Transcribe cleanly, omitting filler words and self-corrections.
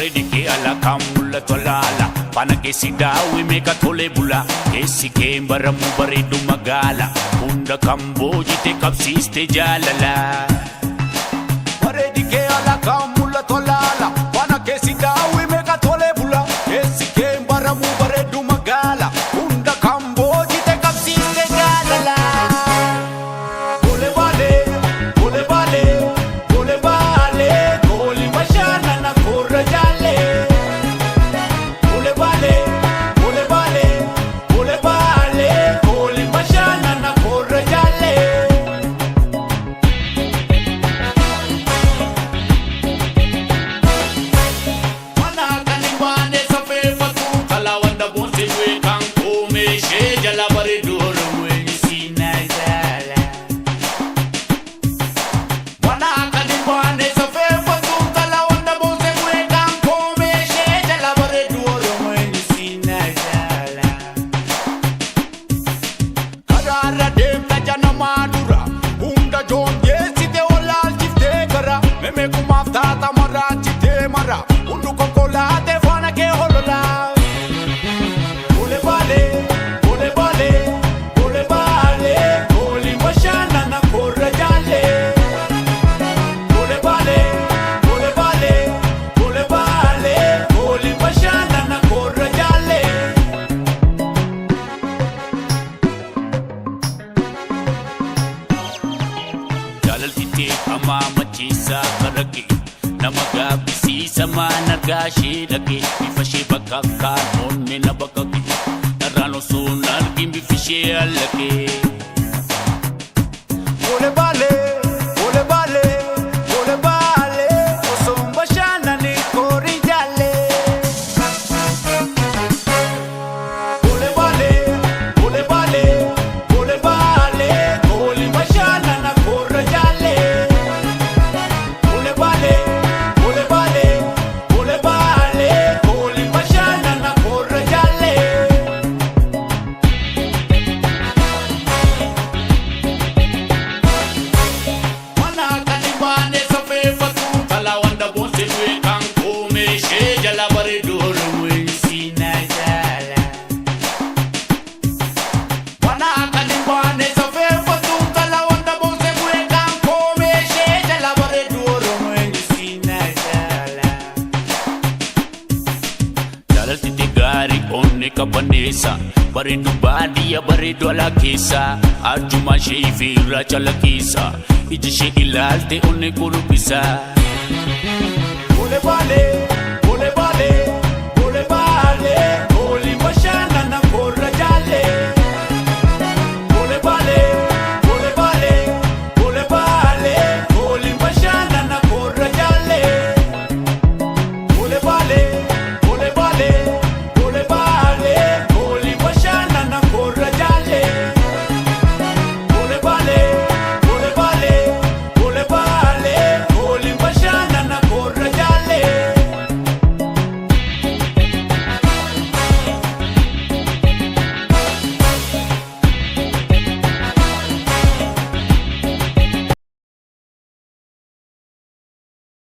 bareedike ala kan mul'atu alaala Faana keessi daawwi meeqa tolee bula Keessi keen baramu bareedu magaala Hunda kan boojite qabsiiste jaalala Bareedike ala kan mul'atu alaala Faana keessi daawwi meeqa tolee bula Keessi keen baramu bareedu magaala Hunda kan boojite qabsiiste jaalala Boolee Baalee, Boolee Baalee, Boolee Baalee Kooli bashannana korra jaalle Boolee Baalee, Boolee Baalee, Boolee Baalee Kooli bashannana korra jaalle Mana kan imbaane safeeffatu kalaa wanda boonse du'e kan koomeshee jala bareedu Oromoo eenyusiina jaala Mana kan imbaane safeeffatu kalaa wanda boonse du'e kan koomeshee jala bareedu Oromoo eenyusiina jaala Karaarra deemna janamaa dura hunda joongeessite olaalchiftee gara memeekumaaf taata maraachitee mara hundu konkolaatee faana kee hololaa Boolee Baalee, Boolee Baalee, Boolee Baalee Kooli bashannana korra jaalle Boolee Baalee, Boolee Baalee, Boolee Baalee Kooli bashannana korra jaalle Jaalaltitee hamaa macheessaa karaqe Nama gaabbisiisa maan argaa ishee dhaqe Bifa ishee bakka akkaan onne na bakkaqe Dharraan osoo hin argin bifi ishee allaqe Boolee Baalee, Boolee Baalee, Boolee Baalee Osoo hin bashannane koori jaalle Boolee Baalee, Boolee Baalee, Boolee Baalee Kooli bashannana korra jaalle Boolee Baalee, Boolee Baalee, Boolee Baalee Kooli bashannana korra jaalle Mana kan imbaane safeeffatu kalaa wanda boonse du'e kan koomeshee jala bareedu Oromoo eenyusiina jaala Mana kan imbaane safeeffatu kalaa wanda boonse du'e kan koomeshee jala bareedu Oromoo eenyusiina jaala Jaalaltite gaarii onne qabanneessa Bareedu baadiyyaa bareedu alaa keessa Arjuma ishee fi irraa calaqqisa Ija ishee ilaalte onne qurubbisa